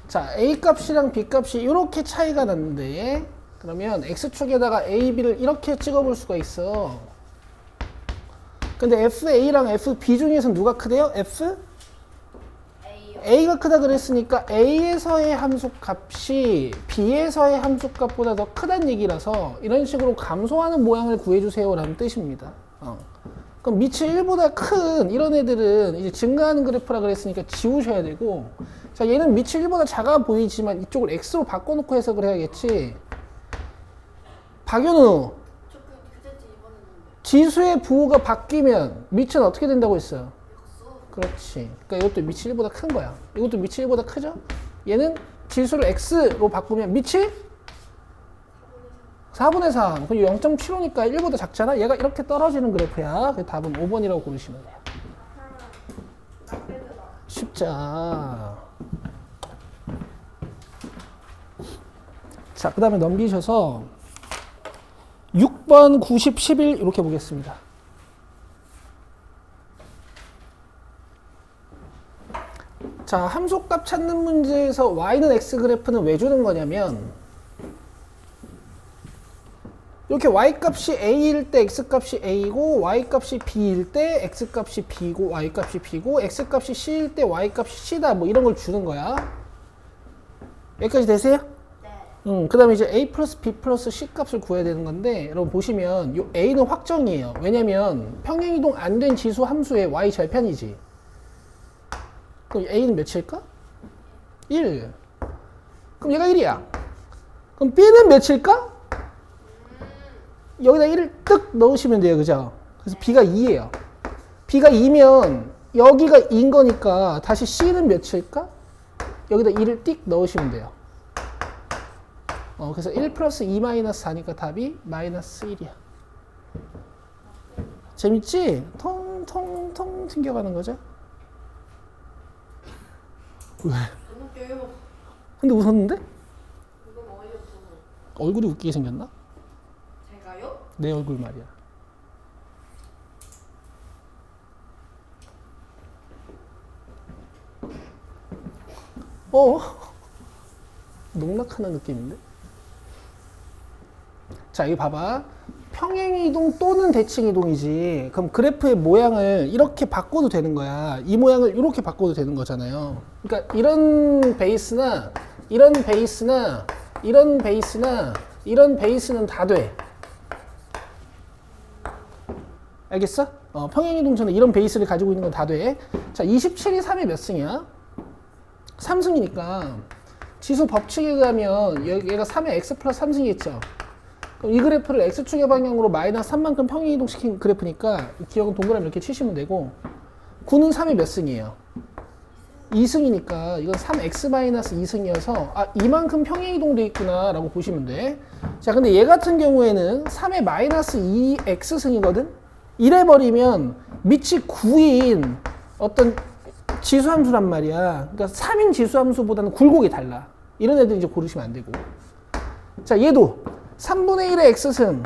자, A 값이랑 B 값이 이렇게 차이가 났는데 그러면 X축에다가 A, B를 이렇게 찍어볼 수가 있어. 근데 FA랑 FB 중에서 누가 크대요? F? A가 크다 그랬으니까 A에서의 함수값이 B에서의 함수값보다 더 크다는 얘기라서 이런 식으로 감소하는 모양을 구해주세요 라는 뜻입니다. 그럼 밑이 1보다 큰 이런 애들은 이제 증가하는 그래프라 그랬으니까 지우셔야 되고, 자, 얘는 밑이 1보다 작아 보이지만 이쪽을 X로 바꿔놓고 해석을 해야겠지. 박연우, 지수의 부호가 바뀌면 밑은 어떻게 된다고 했어요? 그렇지. 그러니까 이것도 밑이 1보다 큰 거야. 이것도 밑이 1보다 크죠? 얘는 지수를 X로 바꾸면 밑이 4분의 3. 그럼 0.75니까 1보다 작잖아? 얘가 이렇게 떨어지는 그래프야. 그래서 답은 5번이라고 고르시면 돼요. 쉽자. 자, 그 다음에 넘기셔서 6번, 90, 11 이렇게 보겠습니다. 자, 함수값 찾는 문제에서 y는 x 그래프는 왜 주는 거냐면 이렇게 y값이 a일 때 x값이 a고 y값이 b일 때 x값이 b고 y값이 b고 x값이 c일 때 y값이 c다 뭐 이런 걸 주는 거야. 여기까지 되세요? 네. 그 다음에 이제 a 플러스 b 플러스 c 값을 구해야 되는 건데 여러분 보시면 요 a는 확정이에요. 왜냐면 평행이동 안 된 지수 함수의 y 절편이지. 그럼 a는 몇일까? 1. 그럼 얘가 1이야. 그럼 b는 몇일까? 여기다 1을 뜩 넣으시면 돼요. 그죠? 그래서 b가 2예요. b가 2면 여기가 2인 거니까 다시 c는 몇일까? 여기다 2를 띡 넣으시면 돼요. 그래서 1 플러스 2 마이너스 4니까 답이 마이너스 1이야. 재밌지? 통통통 튕겨가는 거죠? 왜? 근데 웃었는데? 얼굴이 웃기게 생겼나? 제가요? 내 얼굴 말이야. 농락하는 느낌인데? 자, 이거 봐봐. 평행이동 또는 대칭이동이지. 그럼 그래프의 모양을 이렇게 바꿔도 되는 거야. 이 모양을 이렇게 바꿔도 되는 거잖아요. 그러니까 이런 베이스나 이런 베이스나 이런 베이스나 이런 베이스는 다 돼. 알겠어? 평행이동전에 이런 베이스를 가지고 있는 건 다 돼. 자, 27이 3의 몇 승이야? 3승이니까 지수 법칙에 의하면 얘가 3의 x 플러스 3승이겠죠. 그럼 이 그래프를 x축의 방향으로 마이너스 3만큼 평행이동시킨 그래프니까 기억은 동그라미 이렇게 치시면 되고 9는 3의 몇 승이에요? 2승이니까 이건 3x 마이너스 2승이어서 이만큼 평행이동돼 있구나 라고 보시면 돼. 자, 근데 얘 같은 경우에는 3의 마이너스 2x승이거든? 이래버리면 밑이 9인 어떤 지수함수란 말이야. 그러니까 3인 지수함수보다는 굴곡이 달라. 이런 애들 이제 고르시면 안 되고. 자, 얘도 3분의 1의 x승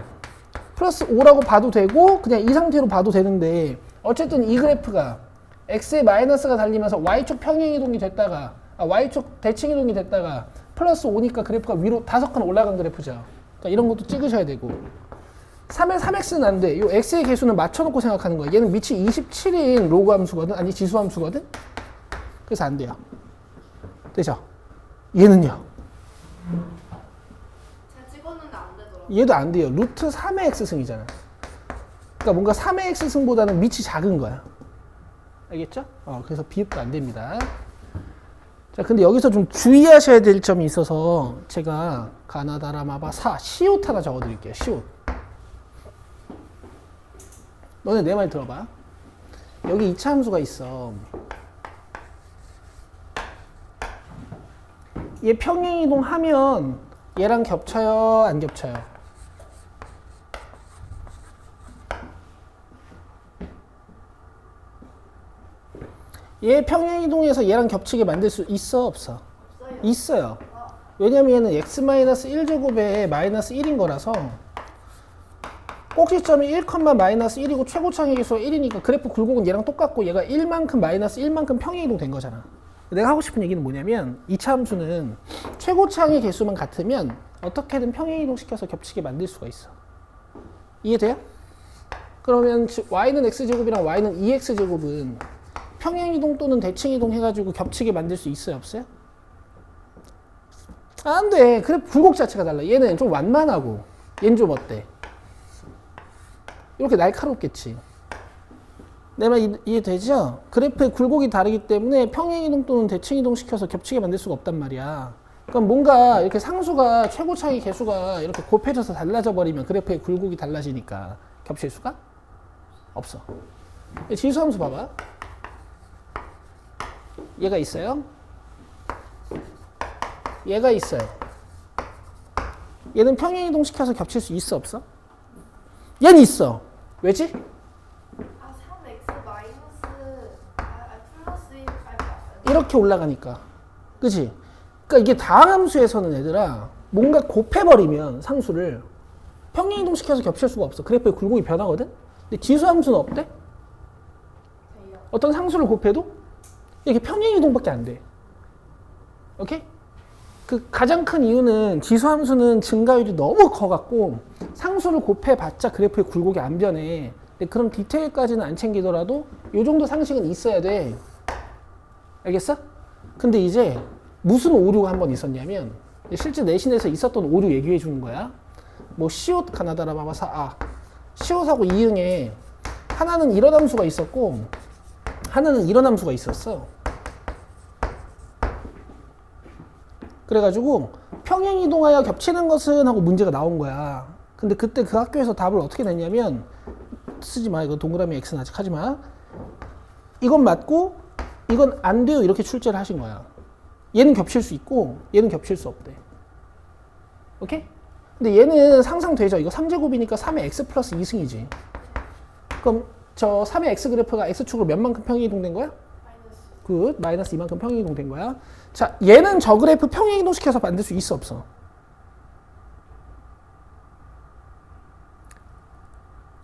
플러스 5라고 봐도 되고 그냥 이 상태로 봐도 되는데 어쨌든 이 그래프가 x에 마이너스가 달리면서 y축 평행이동이 됐다가 y축 대칭이동이 됐다가 플러스 5니까 그래프가 위로 5칸 올라간 그래프죠. 그러니까 이런 것도 찍으셔야 되고 3의 3x는 안 돼. 이 x의 개수는 맞춰놓고 생각하는 거야. 얘는 밑이 27인 로그 함수거든. 아니 지수 함수거든. 그래서 안 돼요. 되죠? 얘는요? 제가 찍었는데 안 되더라고요. 얘도 안 돼요. 루트 3의 x승이잖아. 그러니까 뭔가 3의 x승보다는 밑이 작은 거야. 알겠죠? 그래서 비읍도 안 됩니다. 자, 근데 여기서 좀 주의하셔야 될 점이 있어서 제가 가나다라마바 시옷 하나 적어드릴게요. 시옷. 너네 내 말 들어봐. 여기 2차 함수가 있어. 얘 평행이동 하면 얘랑 겹쳐요? 안 겹쳐요? 얘 평행이동해서 얘랑 겹치게 만들 수 있어? 없어? 있어요. 왜냐면 얘는 x-1제곱에 마이너스 1인 거라서 꼭지점이 1, 마이너스 1이고 최고창의 개수가 1이니까 그래프 굴곡은 얘랑 똑같고 얘가 1만큼 마이너스 1만큼 평행이동 된 거잖아. 내가 하고 싶은 얘기는 뭐냐면 이차 함수는 최고차항의 개수만 같으면 어떻게든 평행이동시켜서 겹치게 만들 수가 있어. 이해돼요? 그러면 y는 x제곱이랑 y는 2x제곱은 평행이동 또는 대칭이동 해가지고 겹치게 만들 수 있어요? 없어요? 안 돼. 그래 굴곡 자체가 달라. 얘는 좀 완만하고 얘는 좀 어때? 이렇게 날카롭겠지. 내 말 이해되죠? 그래프의 굴곡이 다르기 때문에 평행이동 또는 대칭이동 시켜서 겹치게 만들 수가 없단 말이야. 그럼 뭔가 이렇게 상수가 최고차의 개수가 이렇게 곱해져서 달라져 버리면 그래프의 굴곡이 달라지니까 겹칠 수가 없어. 지수함수 봐봐. 얘가 있어요. 얘가 있어요. 얘는 평행이동 시켜서 겹칠 수 있어 없어? 얘는 있어. 왜지? 아 3x 마이너스 플러스 1 이렇게 올라가니까. 그치? 그러니까 이게 다항함수에서는 얘들아 뭔가 곱해버리면 상수를 평행이동 시켜서 겹칠 수가 없어. 그래프의 굴곡이 변하거든? 근데 지수함수는 어때? 돼요. 어떤 상수를 곱해도 이렇게 평행이동밖에 안 돼. 오케이? 그 가장 큰 이유는 지수함수는 증가율이 너무 커갖고 상수를 곱해봤자 그래프의 굴곡이 안 변해. 근데 그런 디테일까지는 안 챙기더라도 이 정도 상식은 있어야 돼. 알겠어? 근데 이제 무슨 오류가 한 번 있었냐면 실제 내신에서 있었던 오류 얘기해 주는 거야. 뭐 시옷 가나다라 마마사 시옷하고 이응에 하나는 이런 함수가 있었고 하나는 이런 함수가 있었어. 그래가지고 평행이동하여 겹치는 것은 하고 문제가 나온 거야. 근데 그때 그 학교에서 답을 어떻게 냈냐면 쓰지 마. 이거 동그라미 X는 아직 하지 마. 이건 맞고 이건 안 돼요. 이렇게 출제를 하신 거야. 얘는 겹칠 수 있고 얘는 겹칠 수 없대. 오케이? 근데 얘는 상상되죠. 이거 3제곱이니까 3의 x 플러스 2승이지. 그럼 저 3의 x 그래프가 x축으로 몇 만큼 평행이동된 거야? 마이너스 굿. 마이너스 2만큼 평행이동된 거야. 자, 얘는 저 그래프 평행이동시켜서 만들 수 있어 없어?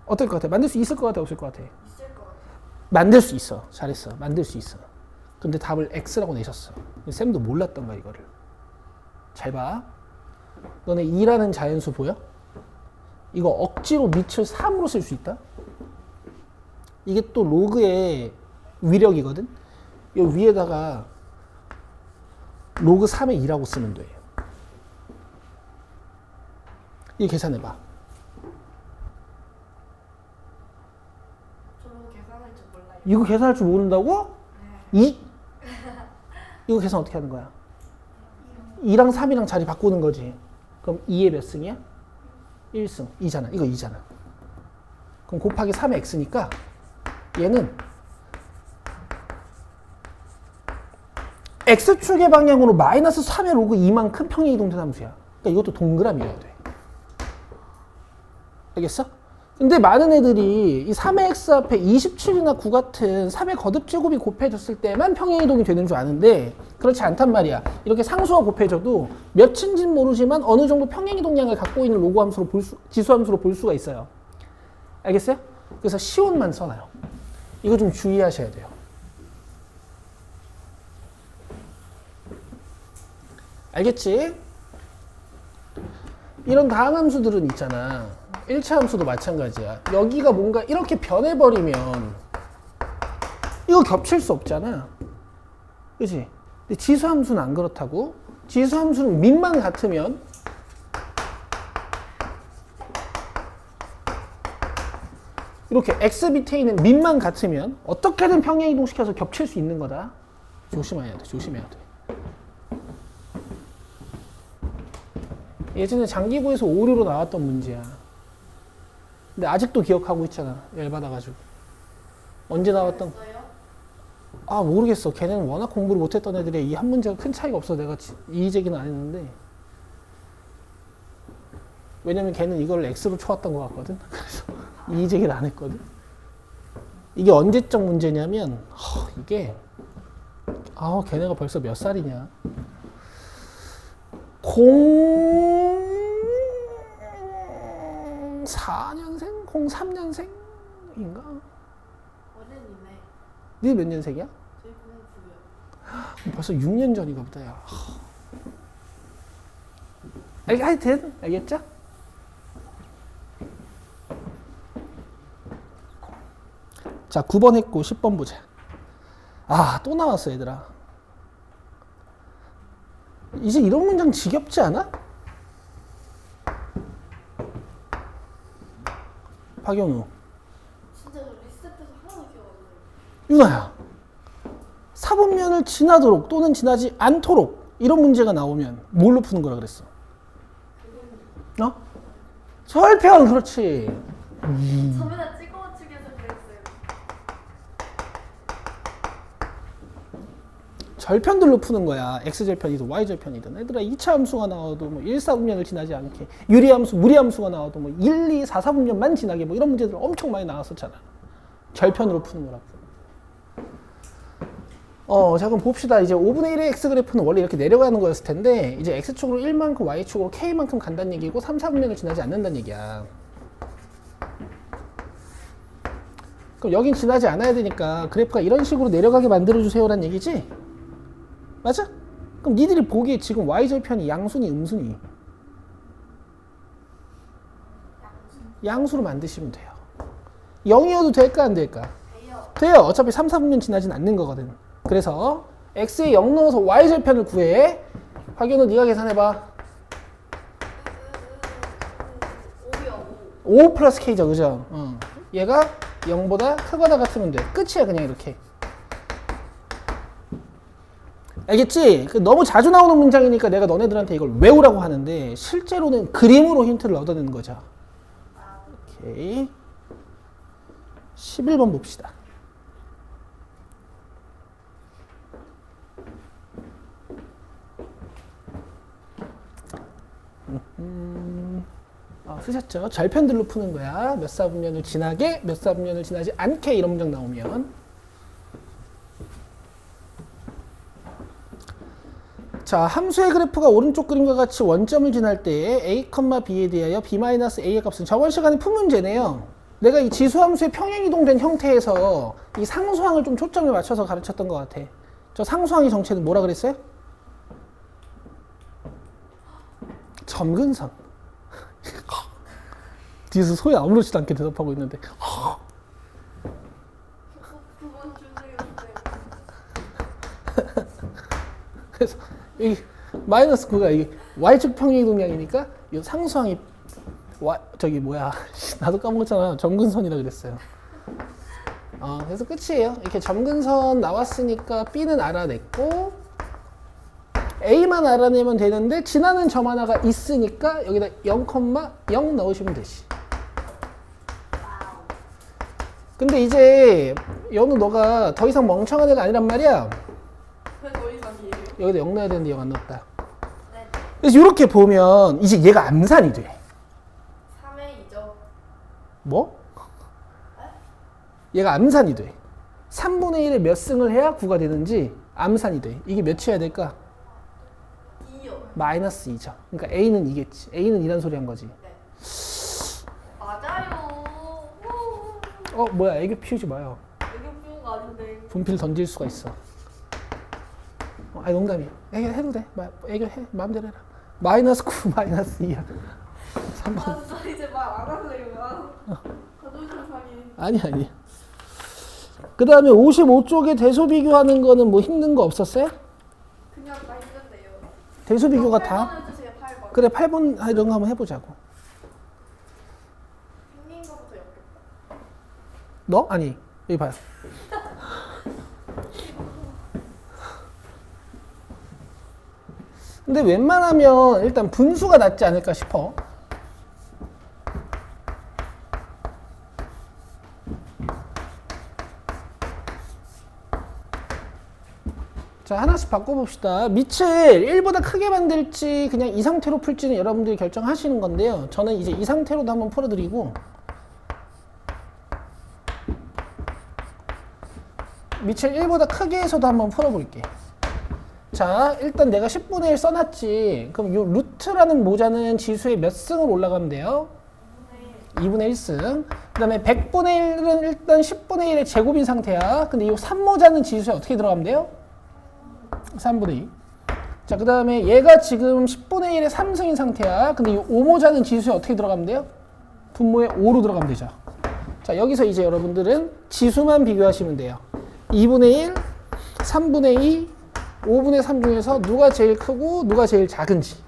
어떨 것 같아? 만들 수 있을 것 같아? 없을 것 같아? 있을 것 같아요. 만들 수 있어. 잘했어. 만들 수 있어. 근데 답을 x라고 내셨어. 쌤도 몰랐던 거야 이거를. 잘 봐. 너네 2라는 자연수 보여? 이거 억지로 밑을 3으로 쓸 수 있다? 이게 또 로그의 위력이거든? 이 위에다가 로그 3의 2라고 쓰면 돼. 이거 계산해봐. 저도 계산할 줄 몰라요. 이거 계산할 줄 모른다고? 네. 2? 이거 계산 어떻게 하는 거야? 2랑 3이랑 자리 바꾸는 거지. 그럼 2의 몇 승이야? 1승. 2잖아. 이거 2잖아. 그럼 곱하기 3의 x니까 얘는 x축의 방향으로 마이너스 3의 로그 2만큼 평행이동된 함수야. 그러니까 이것도 동그라미여야 돼. 알겠어? 근데 많은 애들이 이 3의 x 앞에 27이나 9 같은 3의 거듭제곱이 곱해졌을 때만 평행이동이 되는 줄 아는데 그렇지 않단 말이야. 이렇게 상수가 곱해져도 몇인지는 모르지만 어느 정도 평행이동량을 갖고 있는 로그 함수로 지수함수로 볼 수가 있어요. 알겠어요? 그래서 시온만 써놔요. 이거 좀 주의하셔야 돼요. 알겠지? 이런 다항함수들은 있잖아. 1차 함수도 마찬가지야. 여기가 뭔가 이렇게 변해버리면 이거 겹칠 수 없잖아. 그치? 근데 지수함수는 안 그렇다고. 지수함수는 밑만 같으면 이렇게 x 밑에 있는 밑만 같으면 어떻게든 평행이동시켜서 겹칠 수 있는 거다. 조심해야 돼. 조심해야 돼. 예전에 장기부에서 오류로 나왔던 문제야. 근데 아직도 기억하고 있잖아. 열받아가지고. 언제 나왔던? 됐어요? 아 모르겠어. 걔네는 워낙 공부를 못했던 애들이 이 한 문제가 큰 차이가 없어. 내가 이의 제기는 안 했는데. 왜냐면 걔는 이걸 x로 쳐왔던 것 같거든. 그래서 이의 제기를 안 했거든. 이게 언제적 문제냐면 이게 걔네가 벌써 몇 살이냐. 04년생? 03년생인가? 어른이네. 니 몇 년생이야? 저희 09요. 벌써 6년 전인가 보다. 야. 하여튼 알겠죠? 자, 9번 했고 10번 보자. 아, 또 나왔어 얘들아. 이제 이런 문장 지겹지 않아? 박영우. 진짜 저 리셋해서 하나도 기억 안 나요. 윤아야. 사분면을 지나도록 또는 지나지 않도록 이런 문제가 나오면 뭘로 푸는 거라 그랬어? 어? 절편. 그렇지. 저 맨날 찍어 맞추기 해서 그랬어요. 절편들로 푸는 거야. x절편이든 y절편이든. 얘들아 2차 함수가 나와도 뭐 1, 4분면을 지나지 않게, 유리함수, 무리함수가 나와도 뭐 1, 2, 4, 4분면만 지나게 뭐 이런 문제들 엄청 많이 나왔었잖아. 절편으로 푸는 거라고. 자 그럼 봅시다. 이제 5분의 1의 x 그래프는 원래 이렇게 내려가는 거였을 텐데 이제 x축으로 1만큼 y축으로 k만큼 간다는 얘기고 3, 4분면을 지나지 않는다는 얘기야. 그럼 여긴 지나지 않아야 되니까 그래프가 이런 식으로 내려가게 만들어주세요라는 얘기지? 맞아? 그럼 니들이 보기에 지금 y절편이 양순이 음순이? 양수로 만드시면 돼요. 0이어도 될까 안 될까? 돼요. 돼요. 어차피 3, 4분면 지나진 않는 거거든. 그래서 x에 0 넣어서 y절편을 구해. 박연우 네가 계산해봐. 5요. 5 플러스 k죠, 그죠? 얘가 0보다 크거나 같으면 돼. 끝이야, 그냥 이렇게. 알겠지? 너무 자주 나오는 문장이니까 내가 너네들한테 이걸 외우라고 하는데 실제로는 그림으로 힌트를 얻어내는 거죠. 오케이. 11번 봅시다. 쓰셨죠? 절편들로 푸는 거야. 몇 사분면을 지나게, 몇 사분면을 지나지 않게 이런 문장 나오면. 자, 함수의 그래프가 오른쪽 그림과 같이 원점을 지날 때 a, b에 대하여 b-a의 값은 저번 시간에 푼 문제네요. 내가 이 지수함수의 평행이동된 형태에서 이 상수항을 좀 초점을 맞춰서 가르쳤던 것 같아. 저 상수항의 정체는 뭐라 그랬어요? 점근선. 뒤에서 소리 아무렇지도 않게 대답하고 있는데 9번 주세요. 그래서 이 마이너스 9가 이게 y축 평행이동량이니까 이 상수항이 저기 뭐야 나도 까먹었잖아. 점근선이라 그랬어요. 그래서 끝이에요. 이렇게 점근선 나왔으니까 b는 알아냈고 a만 알아내면 되는데 지나는 점 하나가 있으니까 여기다 0,0 넣으시면 되지. 근데 이제 연우 너가 더 이상 멍청한 애가 아니란 말이야. 왜 더 이상이에요? 여기다 0 넣어야 되는데 0 안 넣었다. 네. 그래서 이렇게 보면 이제 얘가 암산이 돼. 3의 2죠. 뭐? 얘가 암산이 돼. 3분의 1에 몇 승을 해야 9가 되는지 암산이 돼. 이게 몇이어야 될까? 2요. 마이너스 2죠. 그러니까 a는 2겠지. a는 이란 소리 한 거지. 네. 맞아요. 뭐야 애교 피우지 마요. 애교 피운 거 아닌데. 분필 던질 수가 있어. 농담이야. 애교 해도 돼. 애교 해. 마음대로 해라. 마이너스 9 마이너스 2야. 3번. 아, 저 이제 말 안 할래요. 자존심 상해. 아니. 그 다음에 55쪽에 대소 비교하는 거는 뭐 힘든 거 없었어요? 그냥 다 힘든데요. 대소 비교가 다? 8번 해주세요. 8번. 그래 8번 이런 거 한번 해보자고. 생긴 거부터 엮겠다. 너? 아니 여기 봐요. 근데 웬만하면 일단 분수가 낫지 않을까 싶어. 자, 하나씩 바꿔봅시다. 밑을 1보다 크게 만들지 그냥 이 상태로 풀지는 여러분들이 결정하시는 건데요. 저는 이제 이 상태로도 한번 풀어드리고 밑을 1보다 크게 해서도 한번 풀어볼게. 자, 일단 내가 10분의 1 써놨지. 그럼 이 루트라는 모자는 지수의 몇 승을 올라가면 돼요? 2분의 1승. 그 다음에 100분의 1은 일단 10분의 1의 제곱인 상태야. 근데 이 3모자는 지수에 어떻게 들어가면 돼요? 3분의 2. 자, 그 다음에 얘가 지금 10분의 1의 3승인 상태야. 근데 이 5모자는 지수에 어떻게 들어가면 돼요? 분모에 5로 들어가면 되죠. 자, 여기서 이제 여러분들은 지수만 비교하시면 돼요. 2분의 1, 3분의 2, 5분의 3 중에서 누가 제일 크고 누가 제일 작은지.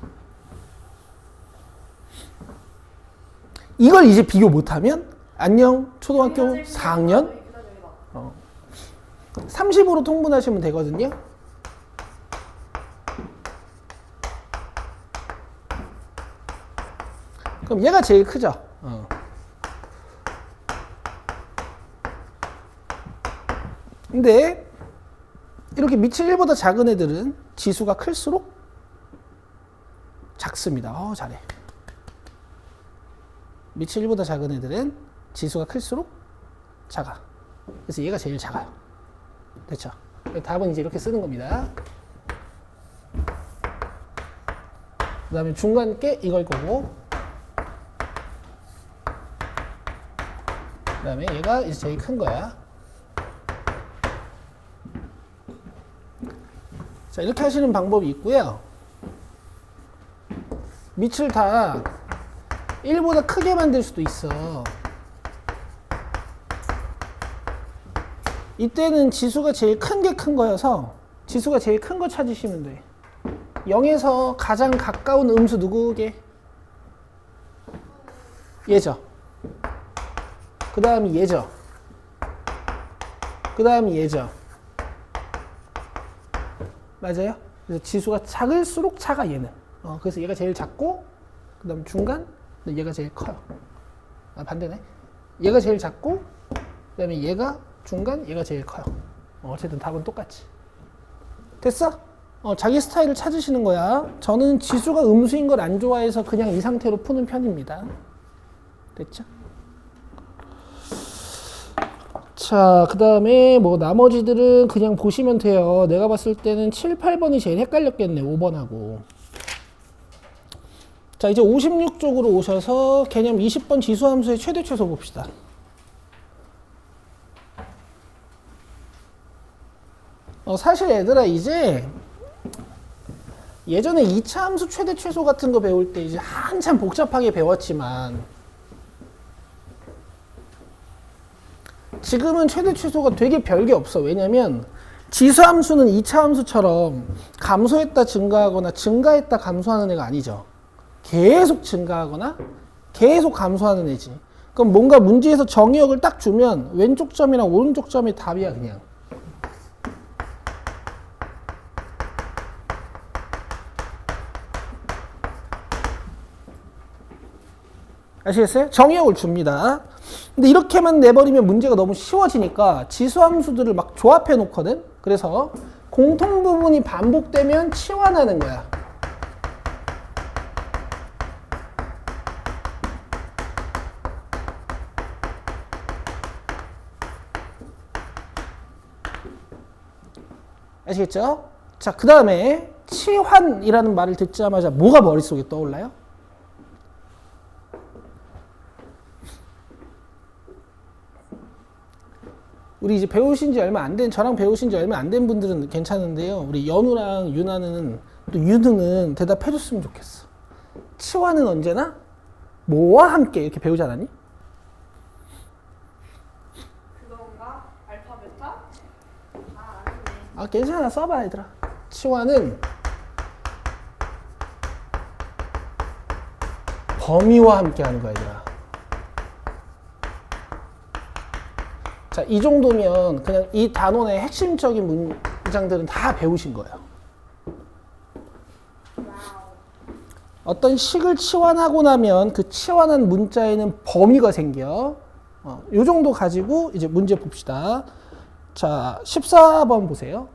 이걸 이제 비교 못하면 안녕 초등학교 4학년 30으로 통분하시면 되거든요. 그럼 얘가 제일 크죠. 근데 이렇게 밑이 1보다 작은 애들은 지수가 클수록 작습니다. 잘해. 밑이 1보다 작은 애들은 지수가 클수록 작아. 그래서 얘가 제일 작아요. 됐죠? 답은 이제 이렇게 쓰는 겁니다. 그 다음에 중간 게 이걸 거고, 그 다음에 얘가 이제 제일 큰 거야. 자, 이렇게 하시는 방법이 있고요. 밑을 다 1보다 크게 만들 수도 있어. 이때는 지수가 제일 큰 게 큰 거여서 지수가 제일 큰 거 찾으시면 돼. 0에서 가장 가까운 음수 누구게? 얘죠. 그 다음이 얘죠. 그 다음이 얘죠. 맞아요? 그래서 지수가 작을수록 작아 얘는. 그래서 얘가 제일 작고 그 다음 중간 얘가 제일 커요. 반대네. 얘가 제일 작고 그 다음에 얘가 중간 얘가 제일 커요. 어쨌든 답은 똑같지. 됐어? 자기 스타일을 찾으시는 거야. 저는 지수가 음수인 걸 안 좋아해서 그냥 이 상태로 푸는 편입니다. 됐죠? 자, 그 다음에 뭐 나머지들은 그냥 보시면 돼요. 내가 봤을 때는 7, 8번이 제일 헷갈렸겠네. 5번하고. 자, 이제 56쪽으로 오셔서 개념 20번 지수함수의 최대 최소 봅시다. 사실 얘들아 이제 예전에 2차 함수 최대 최소 같은 거 배울 때 이제 한참 복잡하게 배웠지만 지금은 최대 최소가 되게 별게 없어. 왜냐면 지수함수는 2차 함수처럼 감소했다 증가하거나 증가했다 감소하는 애가 아니죠. 계속 증가하거나 계속 감소하는 애지. 그럼 뭔가 문제에서 정의역을 딱 주면 왼쪽 점이랑 오른쪽 점이 답이야 그냥. 아시겠어요? 정의역을 줍니다. 근데 이렇게만 내버리면 문제가 너무 쉬워지니까 지수함수들을 막 조합해 놓거든. 그래서 공통 부분이 반복되면 치환하는 거야. 아시겠죠? 자, 그 다음에 치환이라는 말을 듣자마자 뭐가 머릿속에 떠올라요? 우리 이제 배우신 지 얼마 안 된, 저랑 배우신 지 얼마 안 된 분들은 괜찮은데요. 우리 연우랑 유나는, 또 유능은 대답해 줬으면 좋겠어. 치환은 언제나 뭐와 함께 이렇게 배우지 않았니? 그건가? 알파, 베타? 아니네. 괜찮아. 써봐, 얘들아. 치환은 범위와 함께 하는 거야, 얘들아. 자, 이 정도면 그냥 이 단원의 핵심적인 문장들은 다 배우신 거예요. 어떤 식을 치환하고 나면 그 치환한 문자에는 범위가 생겨. 요 정도 가지고 이제 문제 봅시다. 자, 14번 보세요.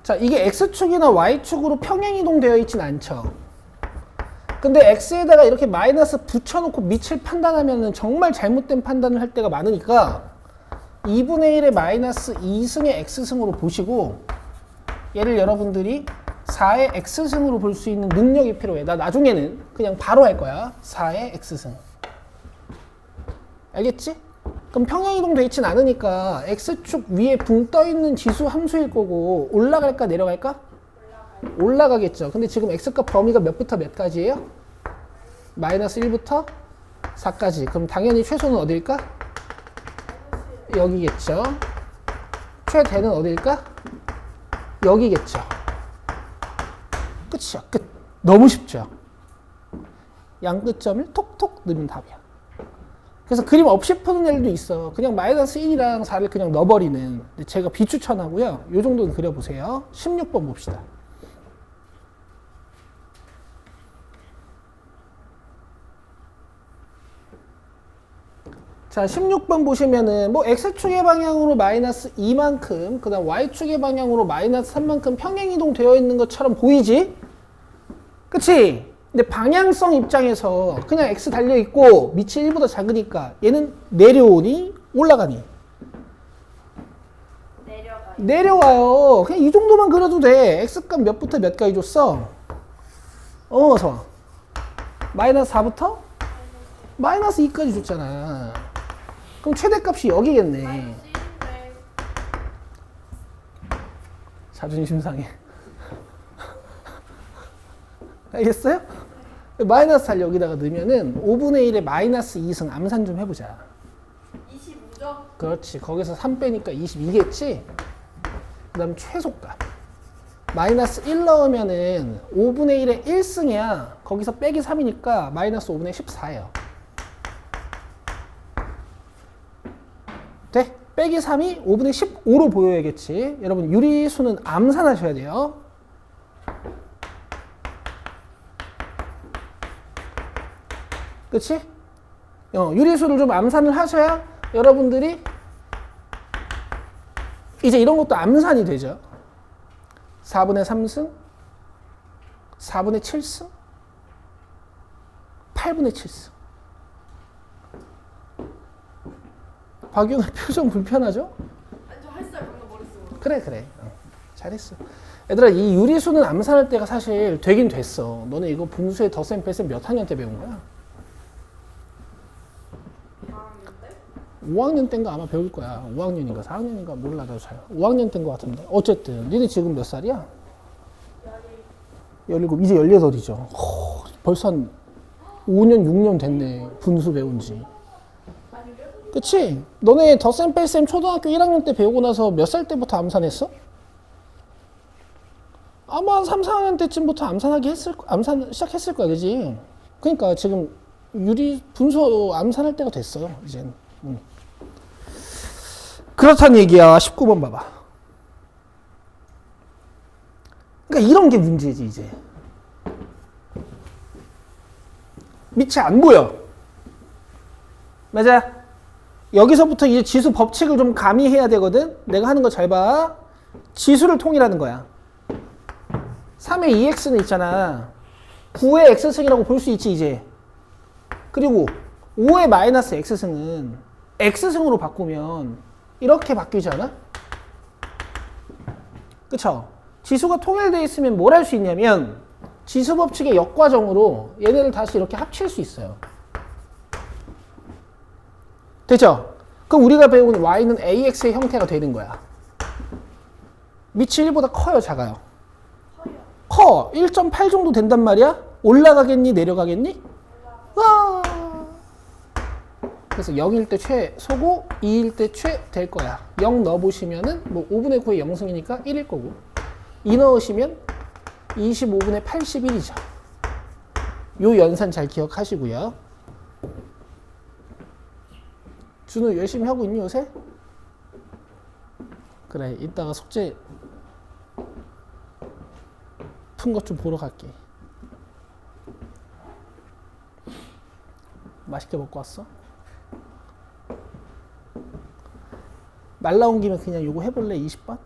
자, 이게 X축이나 Y축으로 평행이동되어 있진 않죠. 근데 X에다가 이렇게 마이너스 붙여놓고 밑을 판단하면 정말 잘못된 판단을 할 때가 많으니까 2분의 1의 마이너스 2승의 X승으로 보시고 얘를 여러분들이 4의 X승으로 볼 수 있는 능력이 필요해. 나 나중에는 그냥 바로 할 거야. 4의 X승. 알겠지? 그럼 평행이동 돼 있진 않으니까 x축 위에 붕 떠있는 지수 함수일 거고 올라갈까 내려갈까? 올라가겠죠. 근데 지금 x값 범위가 몇부터 몇까지예요? 마이너스 1부터 4까지. 그럼 당연히 최소는 어딜까? 여기겠죠. 최대는 어딜까? 여기겠죠. 끝이야. 끝. 너무 쉽죠. 양 끝점을 톡톡 넣으면 답이야. 그래서 그림 없이 푸는 애들도 있어. 그냥 마이너스 1이랑 4를 그냥 넣어버리는. 근데 제가 비추천하고요. 요 정도는 그려보세요. 16번 봅시다. 자, 16번 보시면은 뭐 x축의 방향으로 마이너스 2만큼, 그 다음 y축의 방향으로 마이너스 3만큼 평행이동 되어 있는 것처럼 보이지? 그치? 근데 방향성 입장에서 그냥 x 달려있고 밑이 1보다 작으니까 얘는 내려오니 올라가니? 내려가요. 내려와요. 그냥 이 정도만 그려도 돼. x값 몇부터 몇까지 줬어? 어서 마이너스 4부터 마이너스 2까지 줬잖아. 그럼 최대값이 여기겠네. 마이너스 1인데 자존심 상해. 알겠어요? 마이너스 4를 여기다가 넣으면은 5분의 1에 마이너스 2승 암산 좀 해보자. 25죠? 그렇지. 거기서 3 빼니까 22겠지? 그 다음 최소값. 마이너스 1 넣으면은 5분의 1에 1승이야. 거기서 빼기 3이니까 마이너스 5분의 14예요. 돼? 빼기 3이 5분의 15로 보여야겠지. 여러분 유리수는 암산하셔야 돼요. 그치? 유리수를 좀 암산을 하셔야 여러분들이 이제 이런 것도 암산이 되죠. 4분의 3승, 4분의 7승, 8분의 7승. 박용의 표정 불편하죠? 아니 저 했어요 방금 머릿속으로. 그래. 잘했어. 얘들아, 이 유리수는 암산할 때가 사실 되긴 됐어. 너네 이거 분수의 덧셈 뺄셈 몇 학년 때 배운 거야? 5학년 때인가 아마 배울 거야. 5학년인가 4학년인가 몰라. 나도 잘. 5학년 때인 것 같은데. 어쨌든 니네 지금 몇 살이야? 17. 이제 18이죠. 벌써 한 5년 6년 됐네. 분수 배운 지. 그치? 너네 덧셈 뺄셈 초등학교 1학년 때 배우고 나서 몇 살 때부터 암산했어? 아마 한 3, 4학년 때쯤부터 암산 시작했을 거야. 그지? 그러니까 지금 분수 암산할 때가 됐어요. 이제는. 그렇다는 얘기야. 19번 봐봐. 그러니까 이런 게 문제지 이제. 밑이 안 보여. 맞아. 여기서부터 이제 지수 법칙을 좀 가미해야 되거든. 내가 하는 거 잘 봐. 지수를 통일하는 거야. 3의 2x는 있잖아. 9의 x승이라고 볼 수 있지 이제. 그리고 5의 마이너스 x승은 x승으로 바꾸면 이렇게 바뀌지 않아? 그쵸? 지수가 통일되어 있으면 뭘 할 수 있냐면 지수 법칙의 역과정으로 얘네를 다시 이렇게 합칠 수 있어요. 됐죠? 그럼 우리가 배운 y는 ax의 형태가 되는 거야. 밑이 1보다 커요, 작아요? 커. 1.8 정도 된단 말이야? 올라가겠니, 내려가겠니? 와. 그래서 0일 때 최소고 2일 때 최 될 거야. 0 넣어보시면은 뭐 5분의 9의 0승이니까 1일 거고 2 넣으시면 25분의 81이죠. 요 연산 잘 기억하시고요. 준우 열심히 하고 있니 요새? 그래, 이따가 숙제 푼 것 좀 보러 갈게. 맛있게 먹고 왔어? 말 나온 김에 그냥 요거 해볼래? 20번?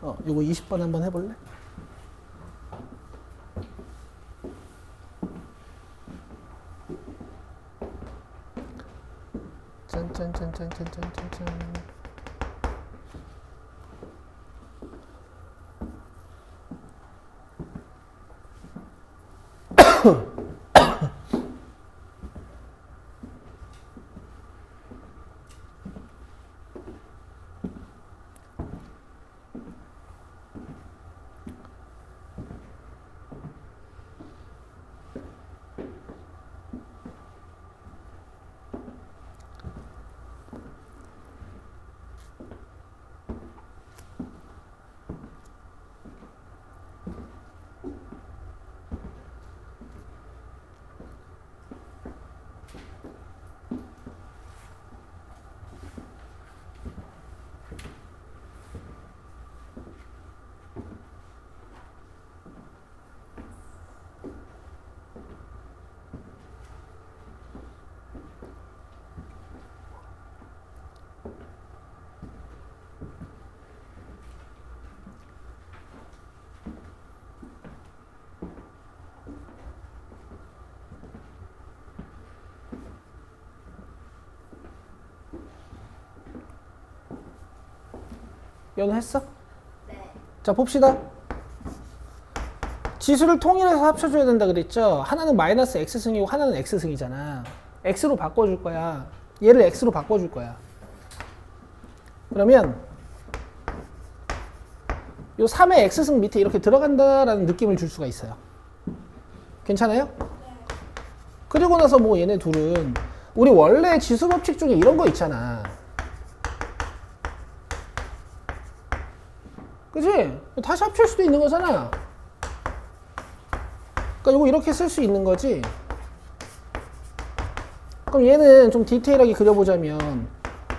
요거 20번 한번 해볼래? 짠짠짠짠짠짠짠. 연우했어? 네. 자 봅시다. 지수를 통일해서 합쳐줘야 된다 그랬죠? 하나는 마이너스 x승이고 하나는 x승이잖아. x로 바꿔줄 거야. 얘를 x로 바꿔줄 거야. 그러면 요 3의 x승 밑에 이렇게 들어간다라는 느낌을 줄 수가 있어요. 괜찮아요? 그리고 나서 뭐 얘네 둘은 우리 원래 지수 법칙 중에 이런 거 있잖아. 그치? 다시 합칠 수도 있는 거잖아. 그러니까 이거 이렇게 쓸 수 있는 거지. 그럼 얘는 좀 디테일하게 그려보자면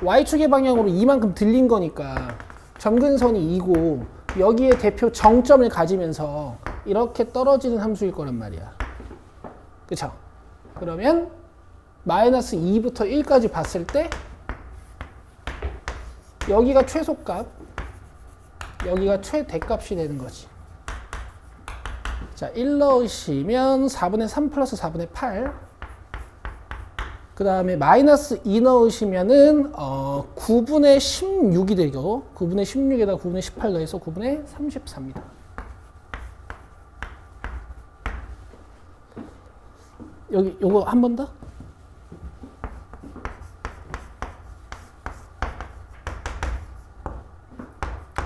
y축의 방향으로 이만큼 들린 거니까 점근선이 2고 여기에 대표 정점을 가지면서 이렇게 떨어지는 함수일 거란 말이야. 그쵸? 그러면 마이너스 2부터 1까지 봤을 때 여기가 최소값, 여기가 최대값이 되는 거지. 자, 1 넣으시면 4분의 3 플러스 4분의 8. 그 다음에 마이너스 2 넣으시면은 9분의 16이 되고 9분의 16에다 9분의 18 더해서 9분의 34입니다. 여기 요거 한 번 더.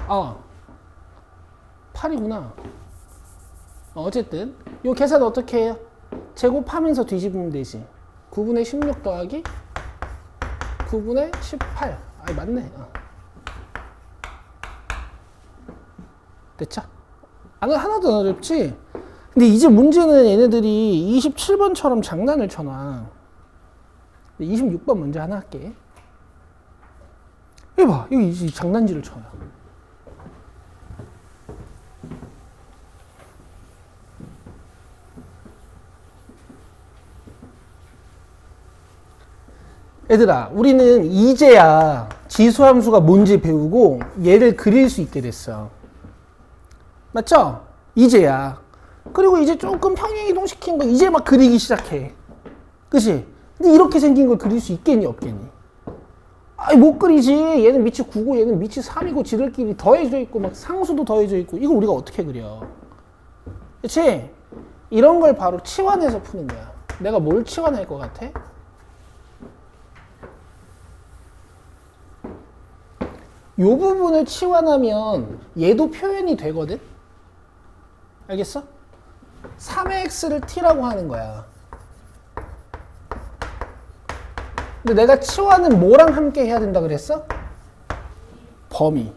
아, 8이구나. 어쨌든 요 계산 어떻게 해요? 제곱하면서 뒤집으면 되지. 9분의 16 더하기 9분의 18. 아이 맞네. 됐죠? 하나도 안 어렵지? 근데 이제 문제는 얘네들이 27번처럼 장난을 쳐놔. 26번 문제 하나 할게. 이거 봐. 여기 이 장난질을 쳐요. 얘들아, 우리는 이제야 지수함수가 뭔지 배우고 얘를 그릴 수 있게 됐어. 맞죠? 이제야. 그리고 이제 조금 평행이동 시킨 거 이제 막 그리기 시작해. 그치? 근데 이렇게 생긴 걸 그릴 수 있겠니 없겠니? 아이 못 그리지. 얘는 밑이 9고 얘는 밑이 3이고 지들끼리 더해져 있고 막 상수도 더해져 있고 이걸 우리가 어떻게 그려? 그치? 이런 걸 바로 치환해서 푸는 거야. 내가 뭘 치환할 것 같아? 요 부분을 치환하면 얘도 표현이 되거든? 알겠어? 3의 x를 t라고 하는 거야. 근데 내가 치환은 뭐랑 함께 해야 된다 그랬어? 범위.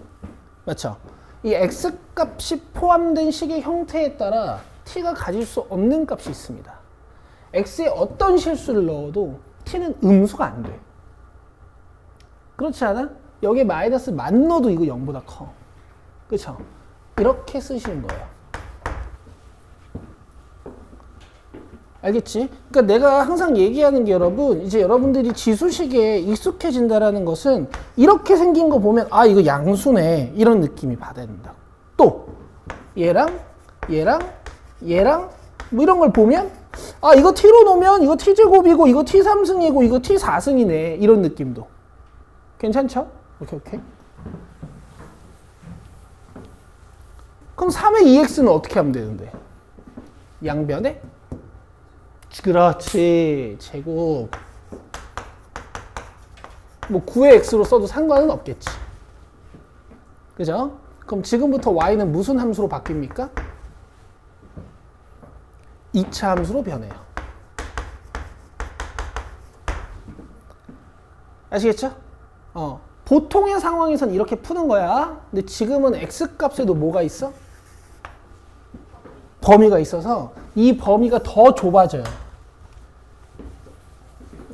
맞죠? 이 x 값이 포함된 식의 형태에 따라 t가 가질 수 없는 값이 있습니다. x에 어떤 실수를 넣어도 t는 음수가 안 돼. 그렇지 않아? 여기에 마이너스 만 넣어도 이거 0보다 커. 그쵸? 이렇게 쓰시는 거예요. 알겠지? 그러니까 내가 항상 얘기하는 게 여러분, 이제 여러분들이 지수식에 익숙해진다라는 것은 이렇게 생긴 거 보면 아 이거 양수네 이런 느낌이 받아야 된다고. 또 얘랑 뭐 이런 걸 보면 아 이거 t로 놓으면 이거 t제곱이고 이거 t3승이고 이거 t4승이네 이런 느낌도. 괜찮죠? 오케이. 그럼 3의 2x는 어떻게 하면 되는데? 양변에? 그렇지. 제곱. 뭐 9의 x로 써도 상관은 없겠지. 그죠? 그럼 지금부터 y는 무슨 함수로 바뀝니까? 2차 함수로 변해요. 아시겠죠? 보통의 상황에선 이렇게 푸는 거야. 근데 지금은 x값에도 뭐가 있어? 범위가 있어서 이 범위가 더 좁아져요.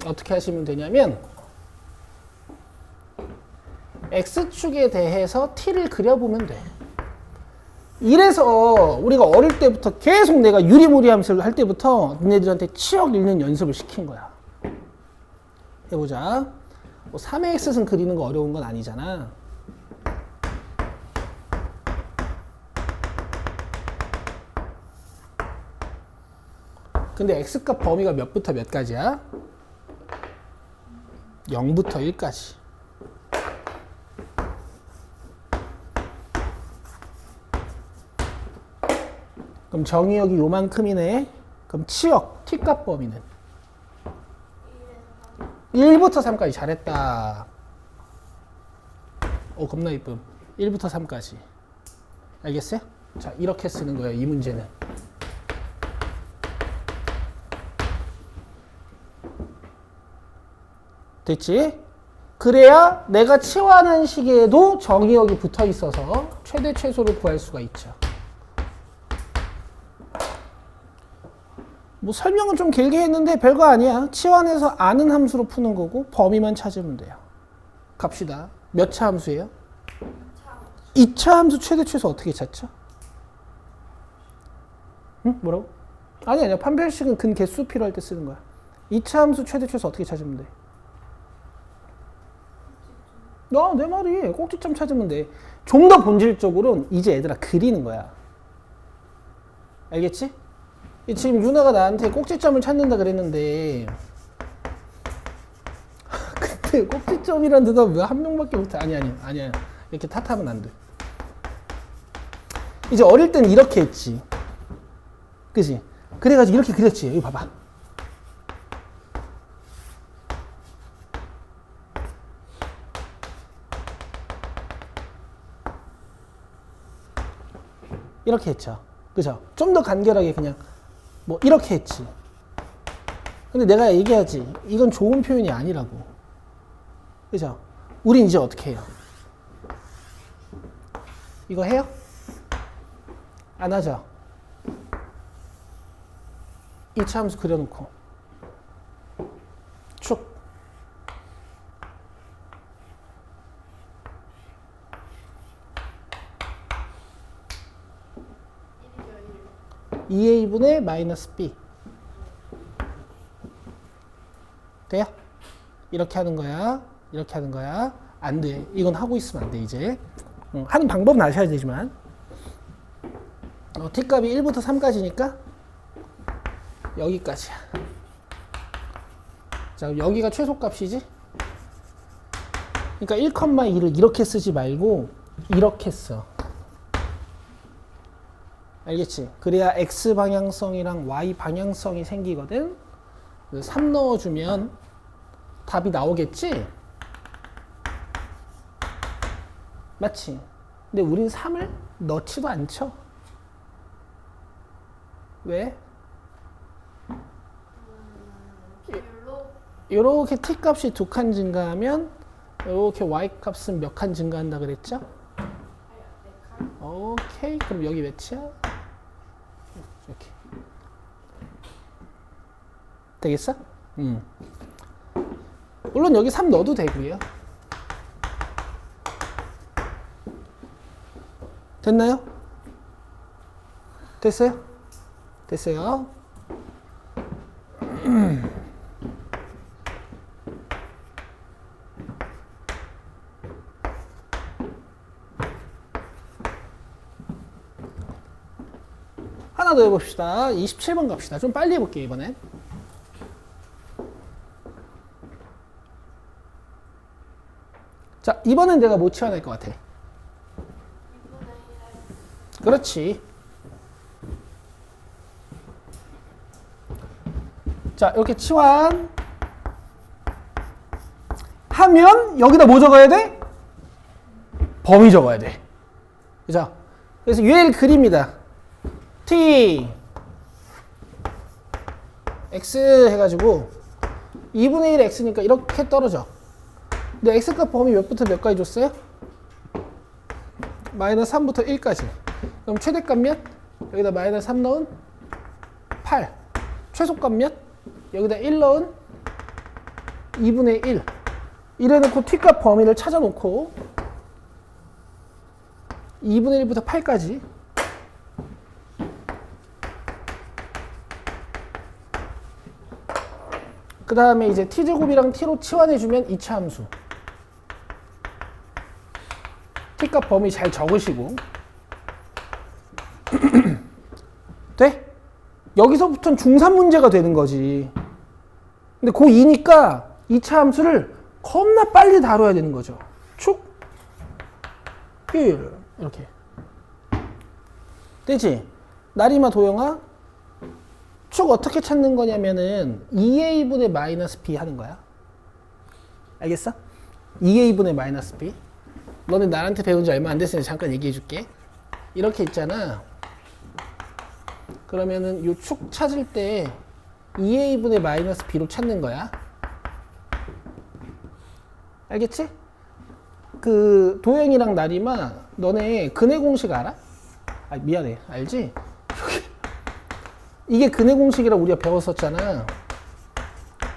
어떻게 하시면 되냐면 x축에 대해서 t를 그려보면 돼. 이래서 우리가 어릴 때부터 계속 내가 유리무리 함수를 할 때부터 너네들한테 치역 읽는 연습을 시킨 거야. 해보자. 뭐 3의 x승 그리는 거 어려운 건 아니잖아. 근데 x값 범위가 몇부터 몇까지야? 0부터 1까지. 그럼 정의역이 요만큼이네. 그럼 치역 t값 범위는 1부터 3까지. 잘했다. 오, 겁나 이쁨. 1부터 3까지. 알겠어요? 자, 이렇게 쓰는 거예요, 이 문제는. 됐지? 그래야 내가 치환한 시계에도 정의역이 붙어 있어서 최대 최소를 구할 수가 있죠. 뭐 설명은 좀 길게 했는데 별거 아니야. 치환해서 아는 함수로 푸는 거고 범위만 찾으면 돼요. 갑시다. 몇 차 함수예요? 2차 함수 최대 최소 어떻게 찾죠? 응? 뭐라고? 아니야. 판별식은 근 개수 필요할 때 쓰는 거야. 2차 함수 최대 최소 어떻게 찾으면 돼? 내 말이 꼭지점 찾으면 돼. 좀 더 본질적으로는 이제 얘들아 그리는 거야. 알겠지? 지금 유나가 나한테 꼭지점을 찾는다 그랬는데 근데 꼭지점이란 대답 왜 한 명밖에 못해? 아니야. 이렇게 탓하면 안 돼. 이제 어릴 땐 이렇게 했지. 그치? 그래가지고 이렇게 그렸지. 여기 봐봐. 이렇게 했죠. 그죠? 좀 더 간결하게 그냥 뭐 이렇게 했지. 근데 내가 얘기하지. 이건 좋은 표현이 아니라고. 그죠? 우린 이제 어떻게 해요? 이거 해요? 안 하죠? 2차 함수 그려놓고 쭉 2a분의 마이너스 b 돼요? 이렇게 하는 거야. 이렇게 하는 거야. 안 돼. 이건 하고 있으면 안 돼. 이제 하는 방법은 아셔야 되지만 t값이 1부터 3까지니까 여기까지야. 자, 그럼 여기가 최소값이지? 그러니까 1,2를 이렇게 쓰지 말고 이렇게 써. 알겠지? 그래야 x 방향성이랑 y 방향성이 생기거든. 3 넣어주면 답이 나오겠지? 맞지? 근데 우린 3을 넣지도 않죠? 왜? 이렇게 t 값이 2칸 증가하면 이렇게 y 값은 몇 칸 증가한다 그랬죠? 오케이. 그럼 여기 몇이야? 이렇게. 되겠어? 물론 여기 3 넣어도 되고요. 됐나요? 됐어요? 됐어요. 하나 더 해봅시다. 27번 갑시다. 좀 빨리 해볼게요, 이번엔. 자, 이번엔 내가 못 치환할 것 같아. 그렇지. 자, 이렇게 치환 하면 여기다 뭐 적어야 돼? 범위 적어야 돼. 그죠? 그래서 얘를 그립니다. t x 해가지고 2분의 1 x니까 이렇게 떨어져. 근데 x값 범위 몇부터 몇까지 줬어요? 마이너스 3부터 1까지. 그럼 최대값 몇? 여기다 마이너스 3 넣은 8. 최소값 몇? 여기다 1 넣은 2분의 1. 이래놓고 t값 범위를 찾아놓고 2분의 1부터 8까지. 그 다음에 이제 t제곱이랑 t로 치환해주면 2차 함수. t값 범위 잘 적으시고. 돼? 여기서부터는 중3 문제가 되는 거지. 근데 고2니까 2차 함수를 겁나 빨리 다뤄야 되는 거죠. 축, 1, 이렇게. 되지? 나리마 도영아 축 어떻게 찾는 거냐면은 2a분의 마이너스 b 하는 거야. 알겠어? 2a분의 마이너스 b. 너는 나한테 배운 지 얼마 안 됐으니까 잠깐 얘기해 줄게. 이렇게 있잖아. 그러면은 요 축 찾을 때 2a분의 마이너스 b로 찾는 거야. 알겠지? 그 도영이랑 나리마 너네 근해 공식 알아? 아 미안해. 알지? 이게 근해 공식이라고 우리가 배웠었잖아.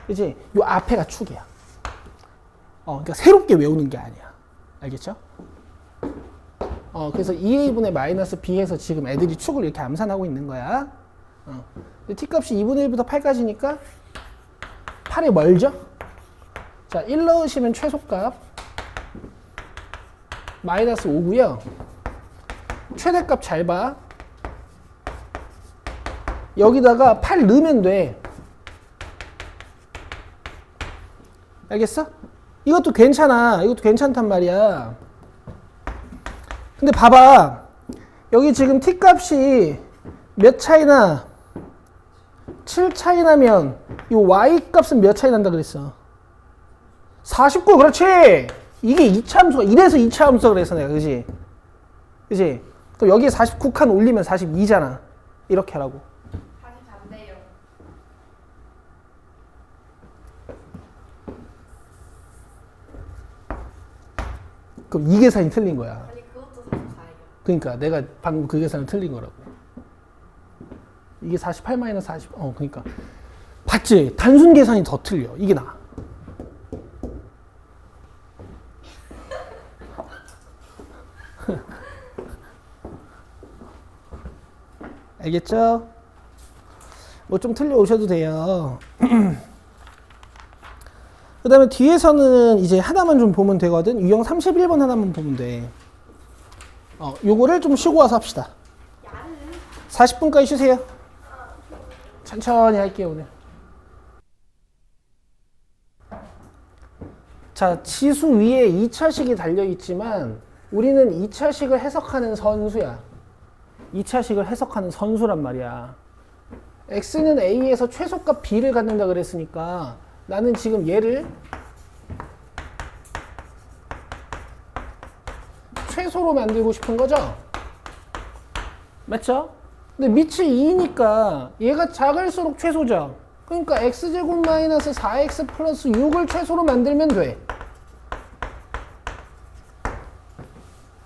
그치? 요 앞에가 축이야. 그러니까 새롭게 외우는 게 아니야. 알겠죠? 그래서 2a분의 마이너스 b에서 지금 애들이 축을 이렇게 암산하고 있는 거야. t값이 2분의 1부터 8까지니까 8이 멀죠? 자, 1 넣으시면 최소값 마이너스 5고요. 최대값 잘 봐. 여기다가 8 넣으면 돼. 알겠어? 이것도 괜찮아. 이것도 괜찮단 말이야. 근데 봐봐. 여기 지금 t값이 몇 차이나? 7 차이 나면 이 y값은 몇 차이 난다 그랬어? 49. 그렇지. 이게 2차 함수가 이래서 2차 함수가 그래서 내가 그지? 그지? 그럼 여기에 49칸 올리면 42잖아. 이렇게 하라고. 44인데요. 그럼 이 계산이 틀린 거야. 아니 그것도 44예요. 그러니까 내가 방금 그 계산은 틀린 거라고. 이게 48 마이너스 40. 그러니까 봤지? 단순 계산이 더 틀려. 이게 나. 알겠죠? 뭐 좀 틀려 오셔도 돼요. 그 다음에 뒤에서는 이제 하나만 좀 보면 되거든. 유형 31번 하나만 보면 돼. 요거를 좀 쉬고 와서 합시다. 40분까지 쉬세요. 천천히 할게요, 오늘. 자, 지수 위에 2차식이 달려있지만 우리는 2차식을 해석하는 선수야. 2차식을 해석하는 선수란 말이야. x는 a에서 최소값 b를 갖는다 그랬으니까 나는 지금 얘를 최소로 만들고 싶은 거죠? 맞죠? 근데 밑이 2니까 얘가 작을수록 최소죠? 그러니까 x제곱 마이너스 4x 플러스 6을 최소로 만들면 돼.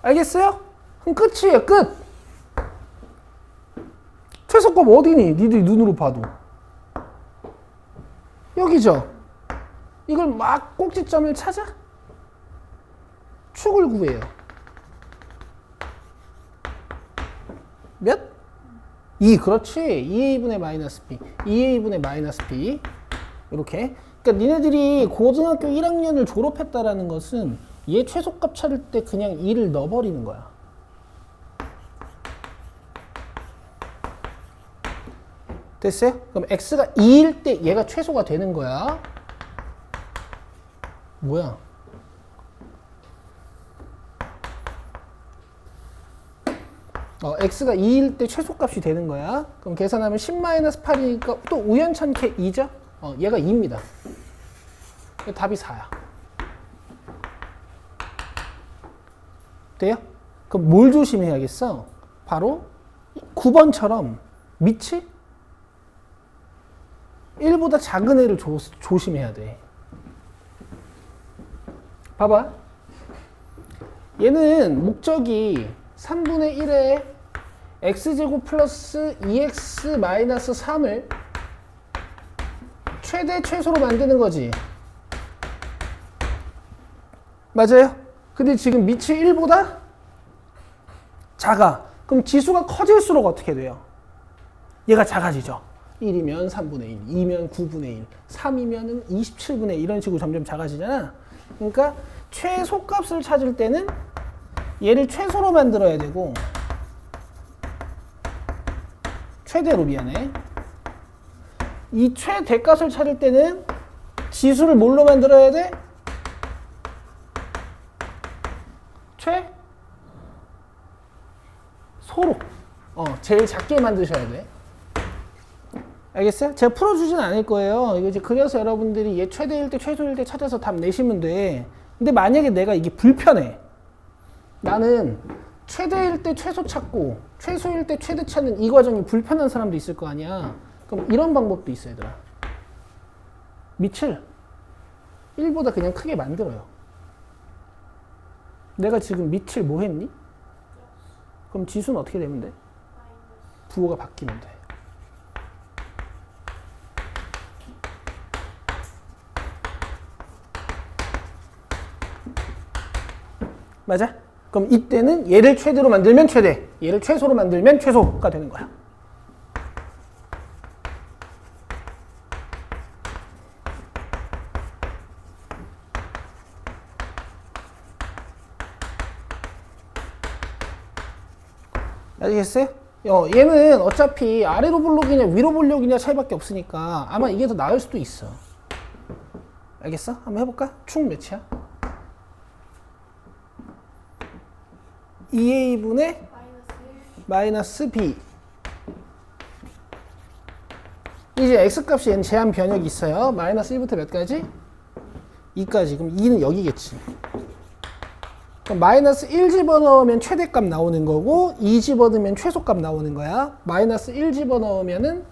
알겠어요? 그럼 끝이에요, 끝! 최소값 어디니? 니들이 눈으로 봐도. 여기죠? 이걸 막 꼭지점을 찾아? 축을 구해요. 몇? 2, 그렇지. 2a분의 마이너스 b. 2a분의 마이너스 b. 이렇게. 그러니까 니네들이 고등학교 1학년을 졸업했다라는 것은 얘 최소값 찾을 때 그냥 2를 넣어버리는 거야. 됐어요? 그럼 x가 2일 때 얘가 최소가 되는 거야. 뭐야? x가 2일 때 최소값이 되는 거야. 그럼 계산하면 10-8이니까 또 우연찮게 2죠? 얘가 2입니다. 답이 4야. 돼요? 그럼 뭘 조심해야겠어? 바로 9번처럼 밑이 1보다 작은 애를 조심해야 돼. 봐봐. 얘는 목적이 3분의 1에 x제곱 플러스 2x 마이너스 3을 최대 최소로 만드는 거지. 맞아요? 근데 지금 밑이 1보다 작아. 그럼 지수가 커질수록 어떻게 돼요? 얘가 작아지죠. 1이면 3분의 1, 2면 9분의 1, 3이면 27분의 1 이런 식으로 점점 작아지잖아. 그러니까 최소값을 찾을 때는 얘를 최소로 만들어야 되고 최대로 미안해. 이 최대값을 찾을 때는 지수를 뭘로 만들어야 돼? 최소로. 제일 작게 만드셔야 돼. 알겠어요? 제가 풀어주진 않을 거예요. 이거 이제 그래서 여러분들이 얘 최대일 때 최소일 때 찾아서 답 내시면 돼. 근데 만약에 내가 이게 불편해. 나는 최대일 때 최소 찾고 최소일 때 최대 찾는 이 과정이 불편한 사람도 있을 거 아니야. 그럼 이런 방법도 있어 얘들아. 밑을 1보다 그냥 크게 만들어요. 내가 지금 밑을 뭐 했니? 그럼 지수는 어떻게 되면 돼? 부호가 바뀌면 돼. 맞아? 그럼 이때는 얘를 최대로 만들면 최대, 얘를 최소로 만들면 최소가 되는 거야. 아시겠어요? 얘는 어차피 아래로 볼록이냐 위로 볼록이냐 차이밖에 없으니까 아마 이게 더 나을 수도 있어. 알겠어? 한번 해볼까? 축 몇이야? 2a분의 마이너스 b. 이제 x값이 얘는 제한 변역이 있어요. 마이너스 1부터 몇 가지? 2까지. 그럼 2는 여기겠지. 그럼 마이너스 1 집어넣으면 최대값 나오는 거고 2 집어넣으면 최소값 나오는 거야. 마이너스 1 집어넣으면은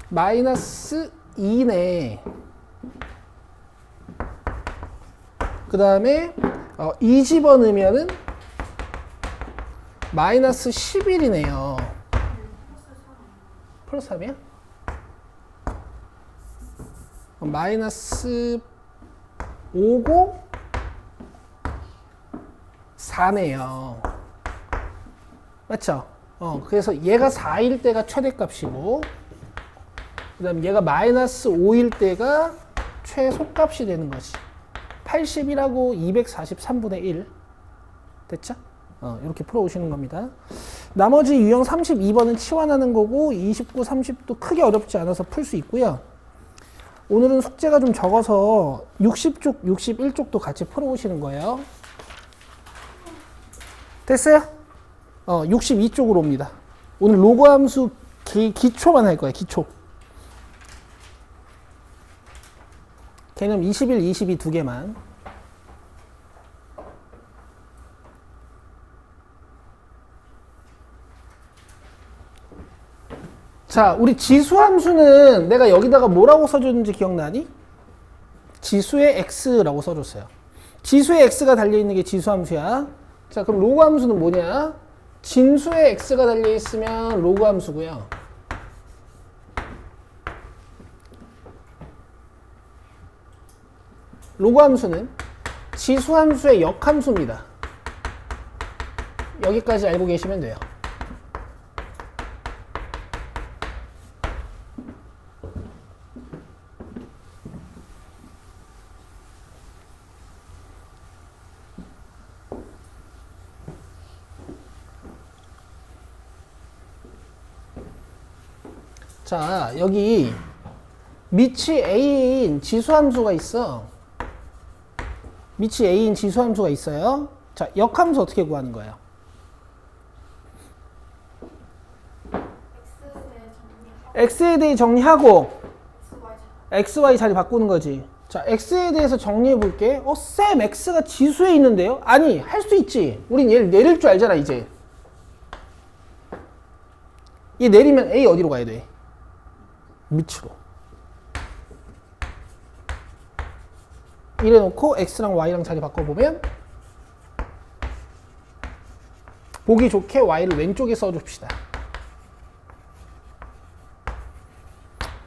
마이너스 2네. 그 다음에 2 집어넣으면은 마이너스 11이네요. 플러스 3이야? 마이너스 5고 4네요. 맞죠? 그래서 얘가 4일 때가 최대값이고 그 다음 얘가 마이너스 5일 때가 최소값이 되는 거지. 81하고 243분의 1 됐죠? 이렇게 풀어오시는 겁니다. 나머지 유형 32번은 치환하는 거고 29, 30도 크게 어렵지 않아서 풀 수 있고요. 오늘은 숙제가 좀 적어서 60쪽, 61쪽도 같이 풀어오시는 거예요. 됐어요? 62쪽으로 옵니다. 오늘 로그 함수 기초만 할 거예요. 기초. 개념 21, 22 두 개만. 자, 우리 지수함수는 내가 여기다가 뭐라고 써줬는지 기억나니? 지수의 x라고 써줬어요. 지수의 x가 달려있는 게 지수함수야. 자, 그럼 로그함수는 뭐냐? 진수의 x가 달려있으면 로그함수고요. 로그함수는 지수함수의 역함수입니다. 여기까지 알고 계시면 돼요. 자, 여기 밑이 a인 지수함수가 있어. 밑이 a인 지수함수가 있어요. 자, 역함수 어떻게 구하는 거예요? x에 대해 정리하고 xy 자리 바꾸는 거지. 자, x에 대해서 정리해 볼게. 쌤, x가 지수에 있는데요? 아니, 할 수 있지. 우린 얘를 내릴 줄 알잖아, 이제. 얘 내리면 a 어디로 가야 돼? 밑으로. 이래 놓고 x랑 y랑 자리 바꿔보면 보기 좋게 y를 왼쪽에 써줍시다.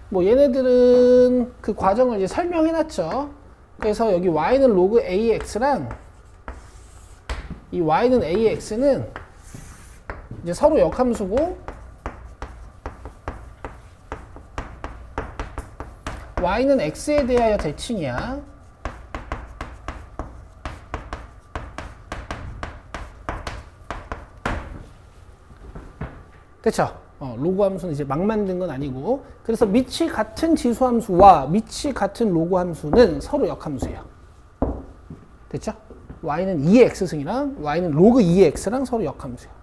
뭐 얘네들은 그 과정을 이제 설명해놨죠. 그래서 여기 y는 로그 ax랑 이 y는 ax는 이제 서로 역함수고 y는 x에 대하여 대칭이야. 됐죠? 로그 함수는 이제 막 만든 건 아니고, 그래서 밑이 같은 지수 함수와 밑이 같은 로그 함수는 서로 역함수예요. 됐죠? y는 2x승이랑 y는 로그 2x랑 서로 역함수예요.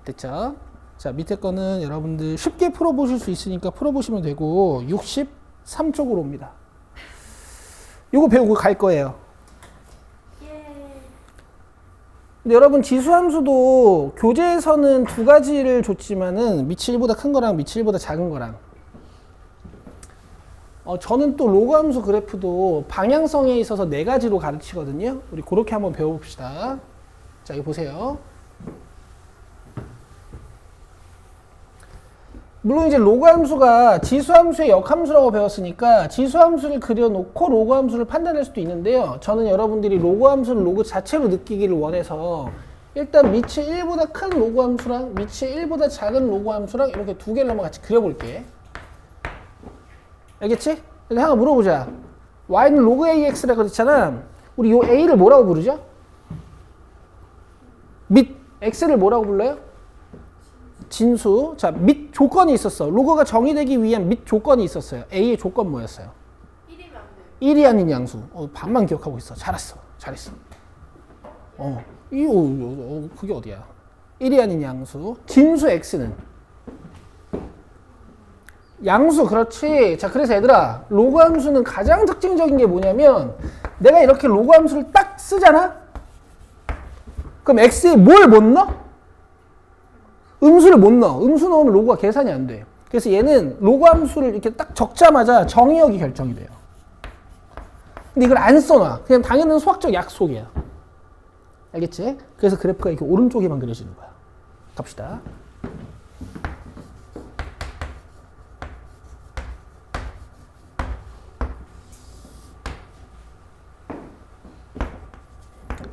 됐죠? 자, 밑에 거는 여러분들 쉽게 풀어보실 수 있으니까 풀어보시면 되고 63쪽으로 옵니다. 요거 배우고 갈 거예요. 예. 근데 여러분 지수함수도 교재에서는 두 가지를 줬지만은 미치 1보다 큰 거랑 미치 1보다 작은 거랑 저는 또 로그 함수 그래프도 방향성에 있어서 네 가지로 가르치거든요. 우리 그렇게 한번 배워봅시다. 자, 여기 보세요. 물론 이제 로그 함수가 지수 함수의 역함수라고 배웠으니까 지수 함수를 그려놓고 로그 함수를 판단할 수도 있는데요. 저는 여러분들이 로그 함수를 로그 자체로 느끼기를 원해서 일단 미치 1보다 큰 로그 함수랑 미치 1보다 작은 로그 함수랑 이렇게 두 개를 한번 같이 그려볼게. 알겠지? 근데 하나 물어보자. y는 로그 ax라 그랬잖아. 우리 요 a를 뭐라고 부르죠? 및 x를 뭐라고 불러요? 진수. 자, 및 조건이 있었어. 로그가 정의되기 위한 및 조건이 있었어요. a의 조건 뭐였어요? 1이면 안 돼요. 1이 아닌 양수. 반만 기억하고 있어. 잘했어. 잘했어. 그게 어디야? 1이 아닌 양수. 진수 x는 양수. 그렇지. 자, 그래서 얘들아, 로그 함수는 가장 특징적인 게 뭐냐면 내가 이렇게 로그 함수를 딱 쓰잖아? 그럼 x에 뭘 못 넣어? 음수를 못 넣어. 음수 넣으면 로그가 계산이 안 돼. 그래서 얘는 로그 함수를 이렇게 딱 적자마자 정의역이 결정이 돼요. 근데 이걸 안 써놔. 그냥 당연한 수학적 약속이야. 알겠지? 그래서 그래프가 이렇게 오른쪽에만 그려지는 거야. 갑시다.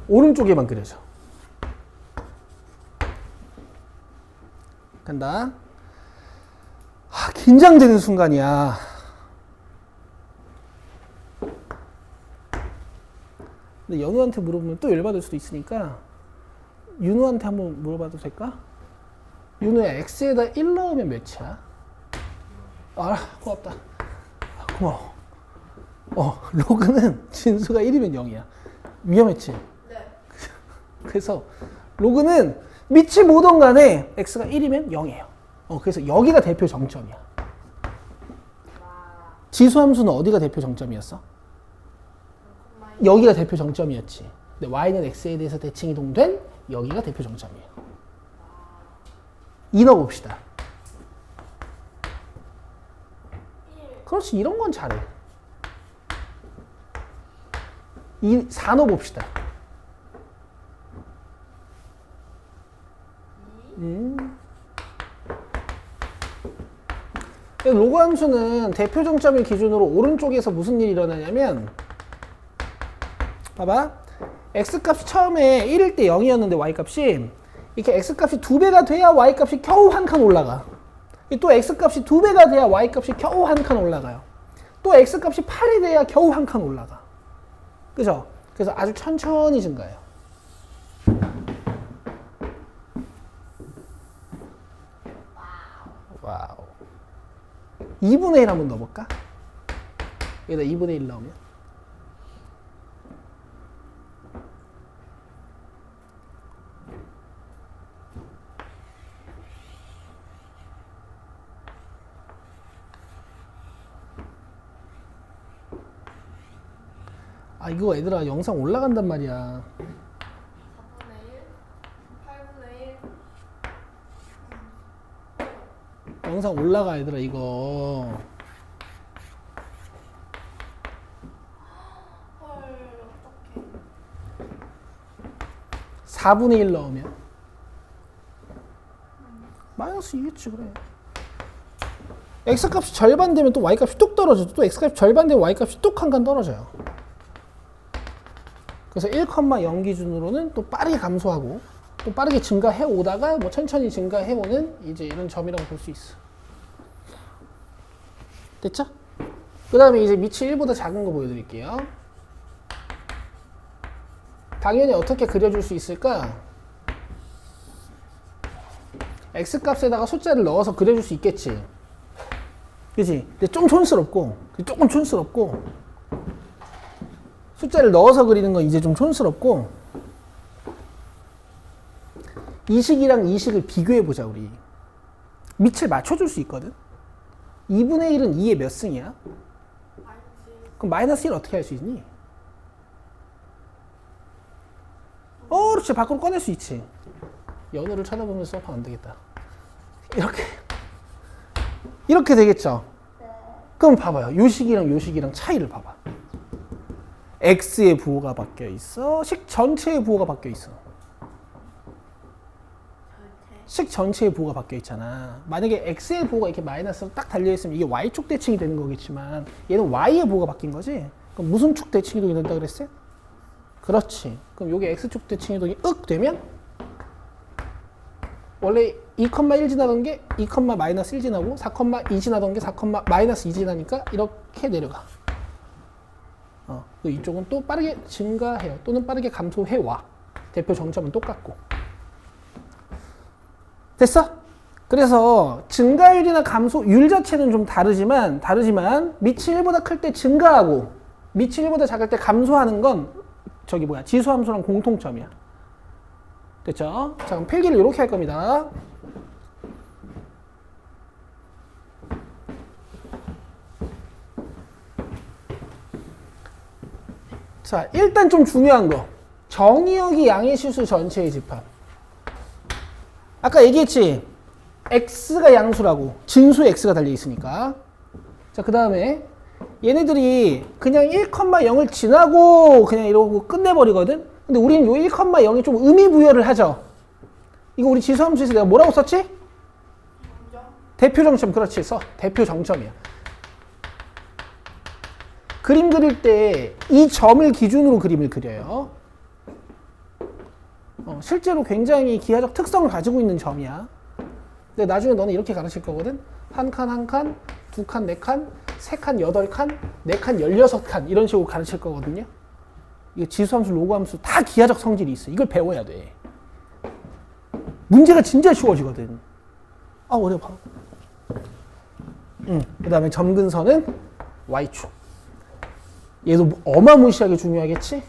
오른쪽에만 그려져. 간다. 긴장되는 순간이야. 근데 연우한테 물어보면 또 열받을 수도 있으니까 윤우한테 한번 물어봐도 될까? 윤우야, x에다 1 넣으면 몇이야? 고맙다. 고마워. 로그는 진수가 1이면 0이야. 위험했지? 네. 그래서 로그는 밑이 뭐든 간에 x가 1이면 0이에요. 그래서 여기가 대표 정점이야. 지수함수는 어디가 대표 정점이었어? 여기가 대표 정점이었지. 근데 y는 x에 대해서 대칭 이동된 여기가 대표 정점이에요. 이 넣어봅시다. 1. 그렇지, 이런 건 잘해. 4 넣어봅시다. 2. 로그 함수는 대표 정점을 기준으로 오른쪽에서 무슨 일이 일어나냐면 봐봐. x값이 처음에 1일 때 0이었는데 y값이 이렇게 x값이 2배가 돼야 y값이 겨우 한 칸 올라가. 또 x값이 2배가 돼야 y값이 겨우 한 칸 올라가요. 또 x값이 8이 돼야 겨우 한 칸 올라가. 그죠? 그래서 아주 천천히 증가해요. 와우. 2분의 1 한번 넣어볼까? 여기다 2분의 1 넣으면 이거 얘들아 영상 올라간단 말이야. 4분의 1. 8분의 1. 영상 올라가 얘들아 이거. 헐, 어떡해. 4분의 1 넣으면 마이너스 2겠지. 그래. x값이 절반 되면 또 y값이 뚝 떨어져. 또 x값이 절반 되면 y값이 뚝 한 칸 떨어져요. 그래서 1,0 기준으로는 또 빠르게 감소하고 또 빠르게 증가해 오다가 뭐 천천히 증가해 오는 이제 이런 점이라고 볼 수 있어. 됐죠? 그 다음에 이제 밑이 1보다 작은 거 보여드릴게요. 당연히 어떻게 그려줄 수 있을까? x값에다가 숫자를 넣어서 그려줄 수 있겠지. 그치? 근데 좀 촌스럽고, 조금 촌스럽고, 숫자를 넣어서 그리는 건 이제 좀 촌스럽고, 이 식이랑 이 식을 비교해 보자 우리. 밑을 맞춰줄 수 있거든. 2분의 1은 2의 몇 승이야? 그럼 마이너스 1 어떻게 할 수 있니? 그렇지. 밖으로 꺼낼 수 있지. 연우를 쳐다보면서 수업하면 안 되겠다. 이렇게 되겠죠? 그럼 봐봐요. 요 식이랑 요 식이랑 차이를 봐봐. x의 부호가 바뀌어 있어. 식 전체의 부호가 바뀌어 있어. 식 전체의 부호가 바뀌어 있잖아. 만약에 x의 부호가 이렇게 마이너스로 딱 달려있으면 이게 y축 대칭이 되는 거겠지만 얘는 y의 부호가 바뀐 거지? 그럼 무슨 축 대칭 이동이 된다 그랬어요? 그렇지. 그럼 요게 x축 대칭 이동이 되면 원래 2,1 지나던 게 2,-1 지나고 4,2 지나던 게 4,-2 지나니까 이렇게 내려가. 이쪽은 또 빠르게 증가해요. 또는 빠르게 감소해와. 대표 정점은 똑같고. 됐어? 그래서 증가율이나 감소율 자체는 좀 다르지만 밑이 1보다 클 때 증가하고 밑이 1보다 작을 때 감소하는 건 지수함수랑 공통점이야. 됐죠? 자, 그럼 필기를 이렇게 할 겁니다. 자, 일단 좀 중요한 거. 정의역이 양의 실수 전체의 집합. 아까 얘기했지? x가 양수라고. 진수에 x가 달려있으니까. 자, 그 다음에 얘네들이 그냥 1,0을 지나고 그냥 이러고 끝내버리거든? 근데 우리는 요 1,0이 좀 의미 부여를 하죠. 이거 우리 지수함수에서 내가 뭐라고 썼지? 대표 정점. 그렇지. 대표 정점이야. 그림 그릴 때 이 점을 기준으로 그림을 그려요. 실제로 굉장히 기하적 특성을 가지고 있는 점이야. 근데 나중에 너는 이렇게 가르칠 거거든. 한 칸, 두 칸, 네 칸, 세 칸, 8칸, 네 칸, 16칸 이런 식으로 가르칠 거거든요. 이거 지수함수, 로그함수 다 기하적 성질이 있어. 이걸 배워야 돼. 문제가 진짜 쉬워지거든. 어려워. 그 다음에 점근선은 y축. 얘도 어마무시하게 중요하겠지?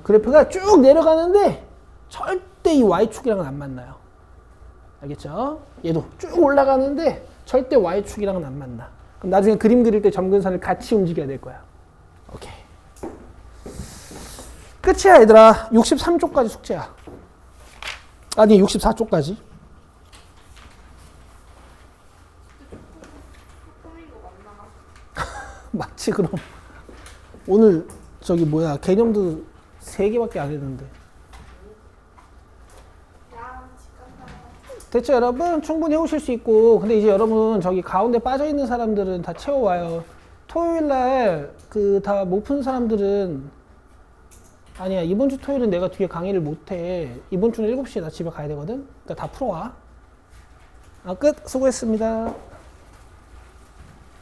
그래프가 쭉 내려가는데 절대 이 y축이랑은 안 만나요. 알겠죠? 얘도 쭉 올라가는데 절대 y축이랑은 안 만나. 그럼 나중에 그림 그릴 때 점근선을 같이 움직여야 될 거야. 오케이. 끝이야, 얘들아. 63쪽까지 숙제야. 아니, 64쪽까지. 맞지, 그럼. 오늘 개념도 3개밖에 안 했는데. 됐죠, 여러분? 충분히 해오실 수 있고. 근데 이제 여러분 가운데 빠져있는 사람들은 다 채워와요. 토요일날 다 못 푼 사람들은 아니야, 이번 주 토요일은 내가 뒤에 강의를 못해. 이번 주는 7시에 나 집에 가야 되거든. 그러니까 다 풀어와. 끝. 수고했습니다.